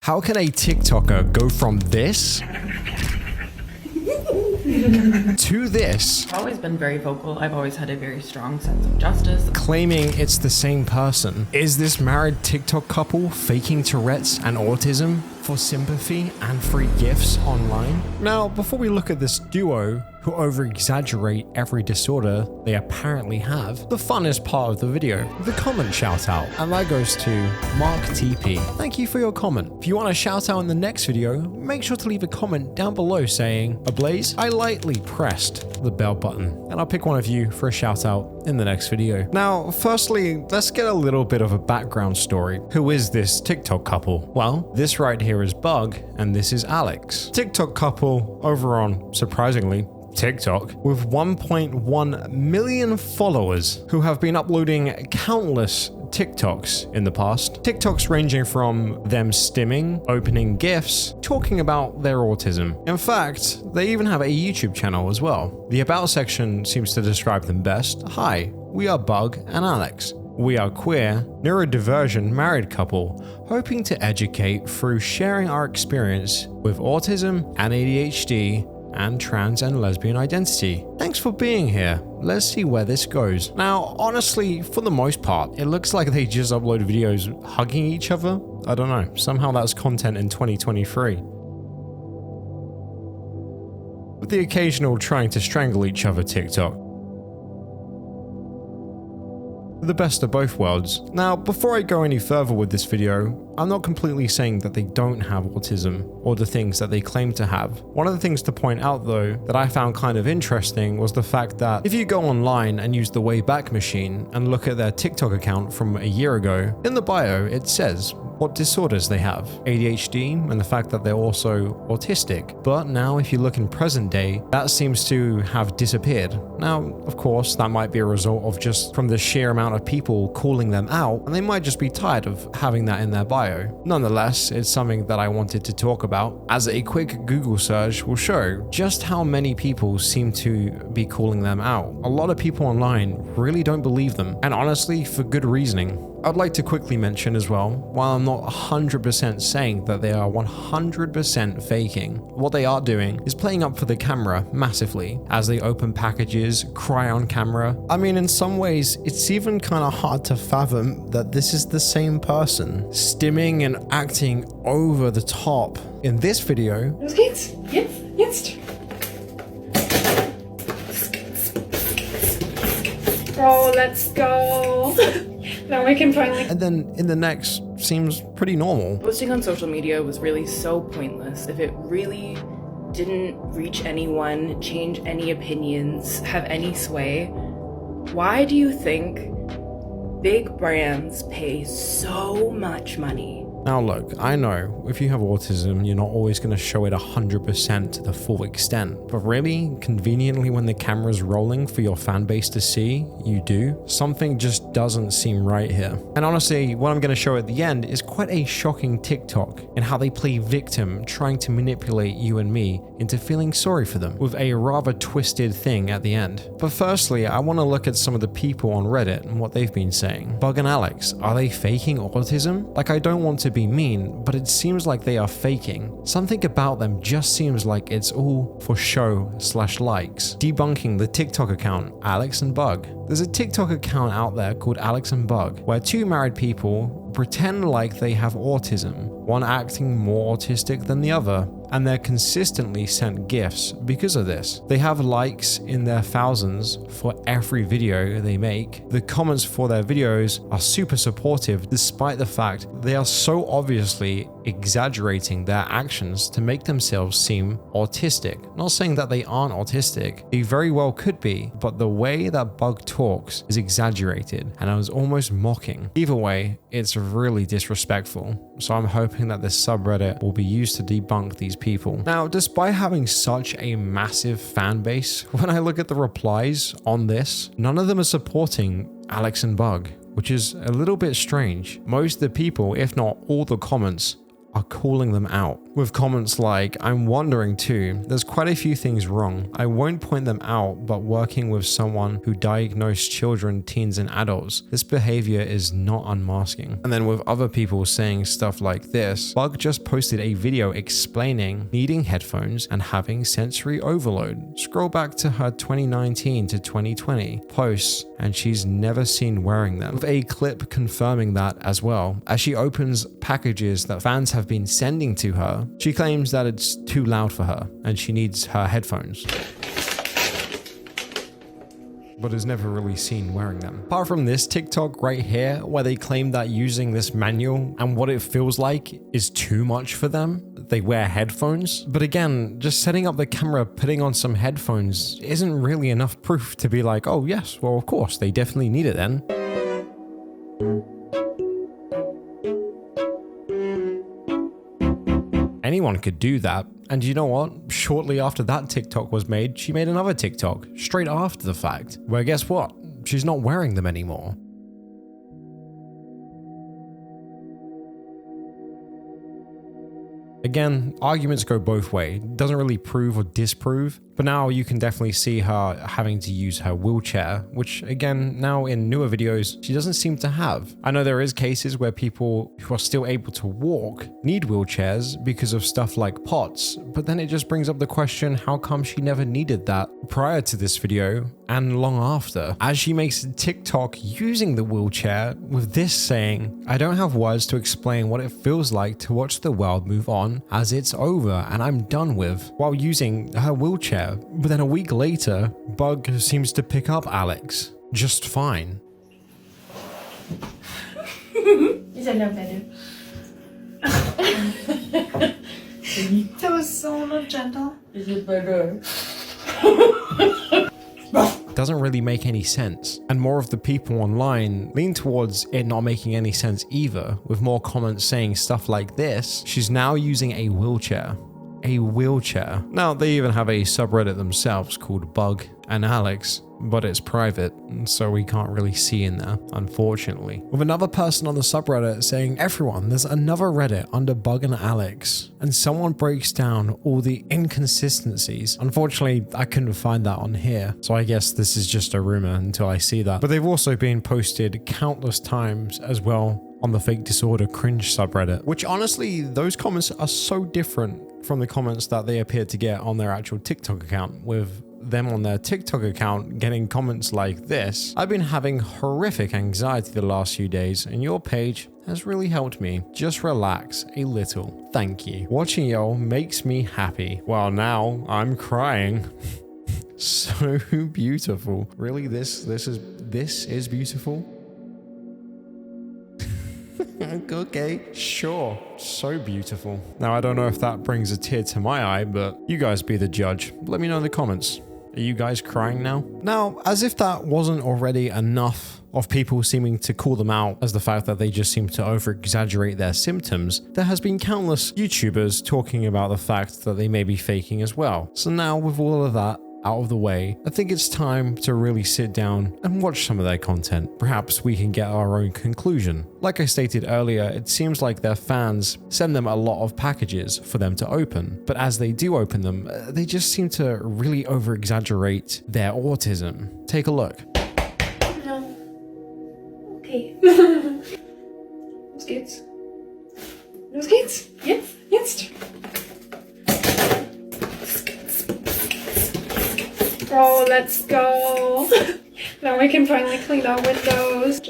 How can a TikToker go from this to this? I've always been very vocal. I've always had a very strong sense of justice. Claiming it's the same person. Is this married TikTok couple faking Tourette's and autism for sympathy and free gifts online? Now, before we look at this duo who over-exaggerate every disorder they apparently have, the funnest part of the video, the comment shout out, and that goes to Mark TP. Thank you for your comment. If you want a shout out in the next video, make sure to leave a comment down below saying, "Ablaze, I lightly pressed the bell button," and I'll pick one of you for a shout out in the next video. Now, firstly, let's get a little bit of a background story. Who is this TikTok couple? Well, this right here is Bug, and this is Alex. TikTok couple over on, surprisingly, TikTok, with 1.1 million followers who have been uploading countless TikToks in the past. TikToks ranging from them stimming, opening gifts, talking about their autism. In fact, they even have a YouTube channel as well. The About section seems to describe them best. Hi, we are Bug and Alex. We are queer, neurodivergent married couple, hoping to educate through sharing our experience with autism and ADHD and trans and lesbian identity. Thanks for being here. Let's see where this goes. Now, honestly, for the most part, it looks like they just upload videos hugging each other. I don't know, somehow that's content in 2023. With the occasional trying to strangle each other TikTok. The best of both worlds. Now, before I go any further with this video, I'm not completely saying that they don't have autism or the things that they claim to have. One of the things to point out though that I found kind of interesting was the fact that if you go online and use the Wayback Machine and look at their TikTok account from a year ago, in the bio it says what disorders they have, ADHD, and the fact that they're also autistic. But now if you look in present day, that seems to have disappeared. Now, of course, that might be a result of just from the sheer amount of people calling them out, and they might just be tired of having that in their bio. Nonetheless, it's something that I wanted to talk about, as a quick Google search will show just how many people seem to be calling them out. A lot of people online really don't believe them, and honestly, for good reasoning. I'd like to quickly mention as well, while I'm not 100% saying that they are 100% faking, what they are doing is playing up for the camera massively as they open packages, cry on camera. I mean, in some ways, it's even kind of hard to fathom that this is the same person, stimming and acting over the top. In this video, Los geht's. Jetzt. Oh, let's go. Now we can finally. and then in the next seems pretty normal. Posting on social media was really so pointless. If it really didn't reach anyone, change any opinions, have any sway, why do you think big brands pay so much money? Now look, I know if you have autism, you're not always going to show it 100% to the full extent, but really, conveniently when the camera's rolling for your fan base to see, you do. Something just doesn't seem right here. And honestly, what I'm going to show at the end is quite a shocking TikTok in how they play victim, trying to manipulate you and me into feeling sorry for them, with a rather twisted thing at the end. But firstly, I want to look at some of the people on Reddit and what they've been saying. Bug and Alex, are they faking autism? Like, I don't want to be mean, but it seems like they are faking. Something about them just seems like it's all for show/likes. Debunking the TikTok account, Alex and Bug. There's a TikTok account out there called Alex and Bug, where two married people pretend like they have autism, one acting more autistic than the other, and they're consistently sent gifts because of this. They have likes in their thousands for every video they make. The comments for their videos are super supportive despite the fact they are so obviously exaggerating their actions to make themselves seem autistic. Not saying that they aren't autistic, they very well could be, but the way that Bug talks is exaggerated and I was almost mocking. Either way, it's really disrespectful. So I'm hoping that this subreddit will be used to debunk these people. Now, despite having such a massive fan base, when I look at the replies on this, none of them are supporting Alex and Bug, which is a little bit strange. Most of the people, if not all the comments, are calling them out with comments like, "I'm wondering too, there's quite a few things wrong. I won't point them out, but working with someone who diagnosed children, teens and adults, this behavior is not unmasking." And then with other people saying stuff like this, Bug just posted a video explaining needing headphones and having sensory overload. Scroll back to her 2019 to 2020 posts and she's never seen wearing them, with a clip confirming that as well. As she opens packages that fans have been sending to her, she claims that it's too loud for her and she needs her headphones, but is never really seen wearing them. Apart from this TikTok right here, where they claim that using this manual and what it feels like is too much for them, they wear headphones. But again, just setting up the camera, putting on some headphones isn't really enough proof to be like, oh yes, well of course, they definitely need it then. Anyone could do that. And you know what? Shortly after that TikTok was made, she made another TikTok straight after the fact, where guess what? She's not wearing them anymore. Again, arguments go both ways. Doesn't really prove or disprove, but now you can definitely see her having to use her wheelchair, which again, now in newer videos, she doesn't seem to have. I know there is cases where people who are still able to walk need wheelchairs because of stuff like POTS, but then it just brings up the question, how come she never needed that prior to this video and long after? As she makes a TikTok using the wheelchair with this saying, "I don't have words to explain what it feels like to watch the world move on as it's over and I'm done with," while using her wheelchair. But then a week later, Bug seems to pick up Alex just fine. Is that not better? That was so not gentle. Is it better? Doesn't really make any sense. And more of the people online lean towards it not making any sense either, with more comments saying stuff like this: "She's now using a wheelchair." A wheelchair. Now, they even have a subreddit themselves called Bug and Alex, but it's private, so we can't really see in there, unfortunately. With another person on the subreddit saying, "Everyone, there's another Reddit under Bug and Alex, and someone breaks down all the inconsistencies." Unfortunately, I couldn't find that on here, so I guess this is just a rumor until I see that. But they've also been posted countless times as well on the Fake Disorder Cringe subreddit, which honestly, those comments are so different from the comments that they appear to get on their actual TikTok account, with them on their TikTok account getting comments like this: "I've been having horrific anxiety the last few days and your page has really helped me. Just relax a little. Thank you. Watching y'all makes me happy. Well, now I'm crying." So beautiful. Really, this is beautiful. Okay, sure, so beautiful. Now, I don't know if that brings a tear to my eye, but you guys be the judge. Let me know in the comments. Are you guys crying now? Now, as if that wasn't already enough of people seeming to call them out as the fact that they just seem to over-exaggerate their symptoms, there has been countless YouTubers talking about the fact that they may be faking as well. So now, with all of that out of the way, I think it's time to really sit down and watch some of their content. Perhaps we can get our own conclusion. Like I stated earlier, it seems like their fans send them a lot of packages for them to open, but as they do open them, they just seem to really over-exaggerate their autism. Take a look. No. Okay. Los geht's. Los geht's. Jetzt. Jetzt. Oh, let's go. Now we can finally clean our windows.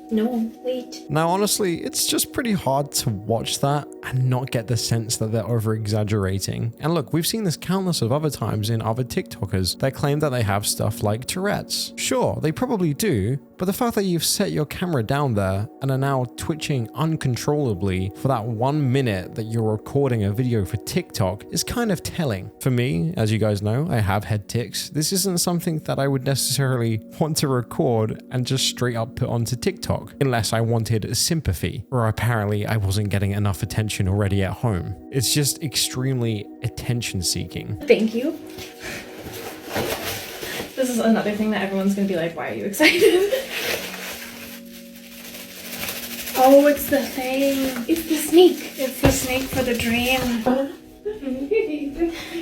No, wait. Now, honestly, it's just pretty hard to watch that and not get the sense that they're over-exaggerating. And look, we've seen this countless of other times in other TikTokers that claim that they have stuff like Tourette's. Sure, they probably do, but the fact that you've set your camera down there and are now twitching uncontrollably for that 1 minute that you're recording a video for TikTok is kind of telling. For me, as you guys know, I have head tics. This isn't something that I would necessarily want to record and just straight up put onto TikTok, unless I wanted sympathy, or apparently I wasn't getting enough attention already at home. It's just extremely attention-seeking. Thank you. This is another thing that everyone's gonna be like, why are you excited? Oh, it's the thing. It's the snake. It's the snake for the dream.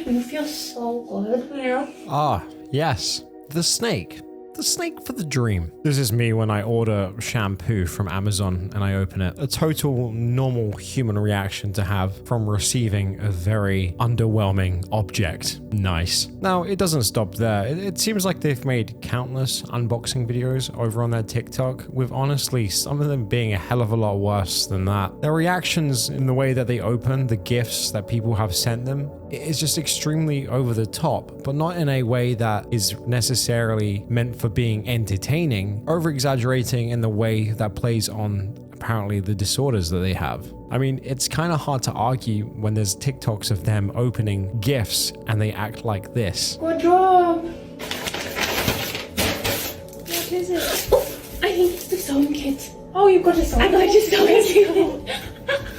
You feel so good. Yeah. Ah, yes, the snake. The snake for the dream. This is me when I order shampoo from Amazon and I open it. A total normal human reaction to have from receiving a very underwhelming object. Nice. Now, it doesn't stop there. It seems like they've made countless unboxing videos over on their TikTok, with honestly some of them being a hell of a lot worse than that. Their reactions in the way that they open the gifts that people have sent them is just extremely over the top, but not in a way that is necessarily meant for being entertaining, over exaggerating in the way that plays on apparently the disorders that they have. I mean, it's kind of hard to argue when there's TikToks of them opening gifts and they act like this. Good job. What is it? Oh, I think it's the sewing kit. Oh, you got a sock. I got a sewing kit.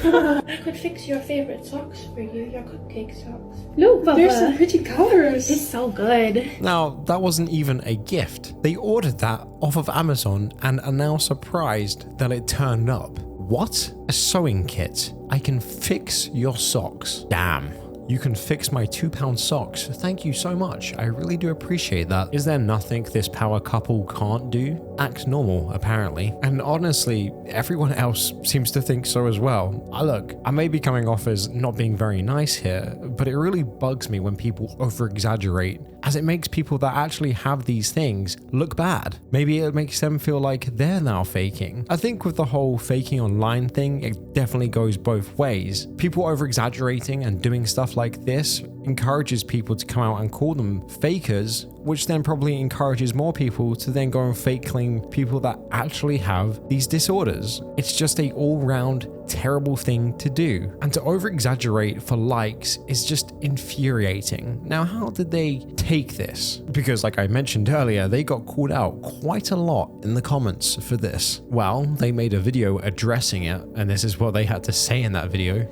I could fix your favorite socks for you, your cupcake socks. Look, Bubba. There's some pretty colors. It's so good. Now, that wasn't even a gift. They ordered that off of Amazon and are now surprised that it turned up. What? A sewing kit? I can fix your socks. Damn. You can fix my £2 socks. Thank you so much. I really do appreciate that. Is there nothing this power couple can't do? Act normal, apparently. And honestly, everyone else seems to think so as well. Look, I may be coming off as not being very nice here, but it really bugs me when people over-exaggerate, as it makes people that actually have these things look bad. Maybe it makes them feel like they're now faking. I think with the whole faking online thing, it definitely goes both ways. People over-exaggerating and doing stuff like this encourages people to come out and call them fakers, which then probably encourages more people to then go and fake claim people that actually have these disorders. It's just a all-round terrible thing to do. And to over-exaggerate for likes is just infuriating. Now, how did they take this? Because like I mentioned earlier, they got called out quite a lot in the comments for this. Well, they made a video addressing it, and this is what they had to say in that video.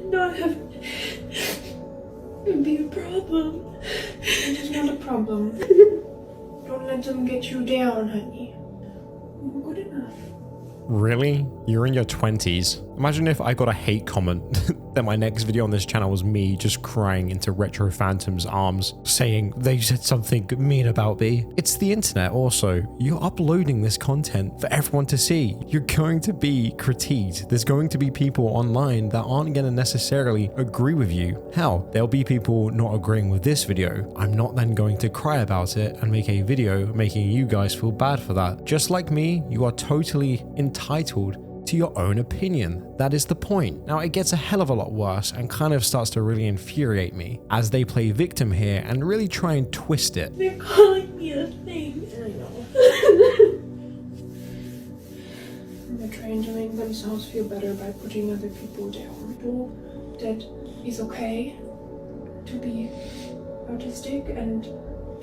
Not have be a problem. It is not a problem. Don't let them get you down, honey. You're good enough. Really? You're in your 20s. Imagine if I got a hate comment that my next video on this channel was me just crying into Retro Phantom's arms, saying they said something mean about me. It's the internet also. You're uploading this content for everyone to see. You're going to be critiqued. There's going to be people online that aren't going to necessarily agree with you. Hell, there'll be people not agreeing with this video. I'm not then going to cry about it and make a video making you guys feel bad for that. Just like me, you are totally entitled to your own opinion. That is the point. Now, it gets a hell of a lot worse and kind of starts to really infuriate me as they play victim here and really try and twist it. They're calling me a thing. I know. They're trying to make themselves feel better by putting other people down. That it's okay to be autistic and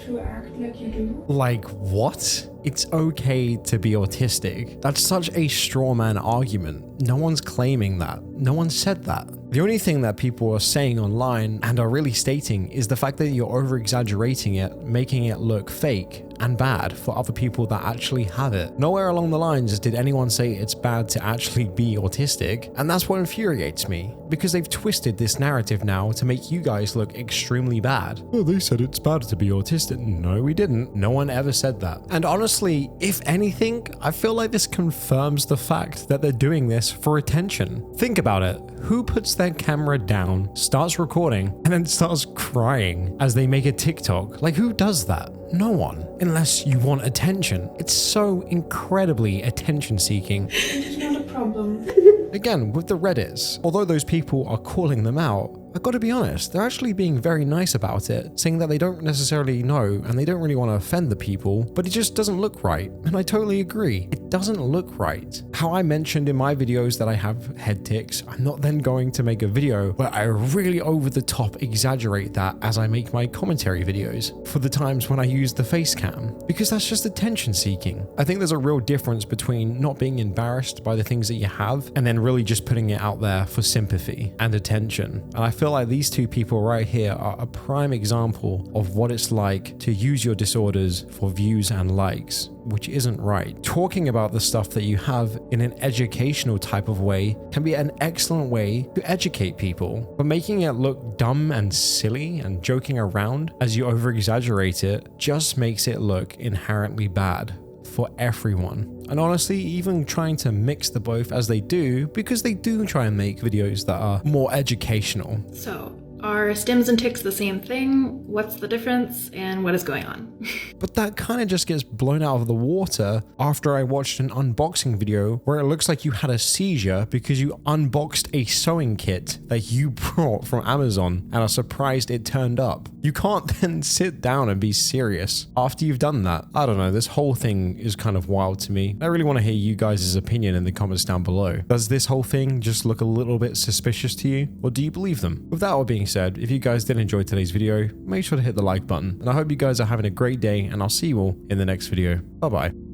to act like you do. Like what? It's okay to be autistic. That's such a straw man argument. No one's claiming that. No one said that. The only thing that people are saying online and are really stating is the fact that you're over-exaggerating it, making it look fake and bad for other people that actually have it. Nowhere along the lines did anyone say it's bad to actually be autistic, and that's what infuriates me, because they've twisted this narrative now to make you guys look extremely bad. Oh, they said it's bad to be autistic. No, we didn't. No one ever said that. And honestly, if anything, I feel like this confirms the fact that they're doing this for attention. Think about it. Who puts their camera down, starts recording, and then starts crying as they make a TikTok? Like, who does that? No one. Unless you want attention. It's so incredibly attention-seeking. It is not a problem. Again, with the Reddits, although those people are calling them out, I've got to be honest, they're actually being very nice about it, saying that they don't necessarily know and they don't really want to offend the people, but it just doesn't look right. And I totally agree. It doesn't look right. How I mentioned in my videos that I have head tics, I'm not then going to make a video where I really over the top exaggerate that as I make my commentary videos for the times when I use the face cam, because that's just attention seeking. I think there's a real difference between not being embarrassed by the things that you have and then really just putting it out there for sympathy and attention. And I feel feel like these two people right here are a prime example of what it's like to use your disorders for views and likes, which isn't right. Talking about the stuff that you have in an educational type of way can be an excellent way to educate people, but making it look dumb and silly and joking around as you over-exaggerate it just makes it look inherently bad for everyone. And honestly, even trying to mix the both as they do, because they do try and make videos that are more educational. So, are stims and ticks the same thing? What's the difference and what is going on? But that kind of just gets blown out of the water after I watched an unboxing video where it looks like you had a seizure because you unboxed a sewing kit that you brought from Amazon and are surprised it turned up. You can't then sit down and be serious after you've done that. I don't know, this whole thing is kind of wild to me. I really want to hear you guys' opinion in the comments down below. Does this whole thing just look a little bit suspicious to you, or do you believe them? With that all being said, if you guys did enjoy today's video, make sure to hit the like button, and I hope you guys are having a great day, and I'll see you all in the next video. Bye bye.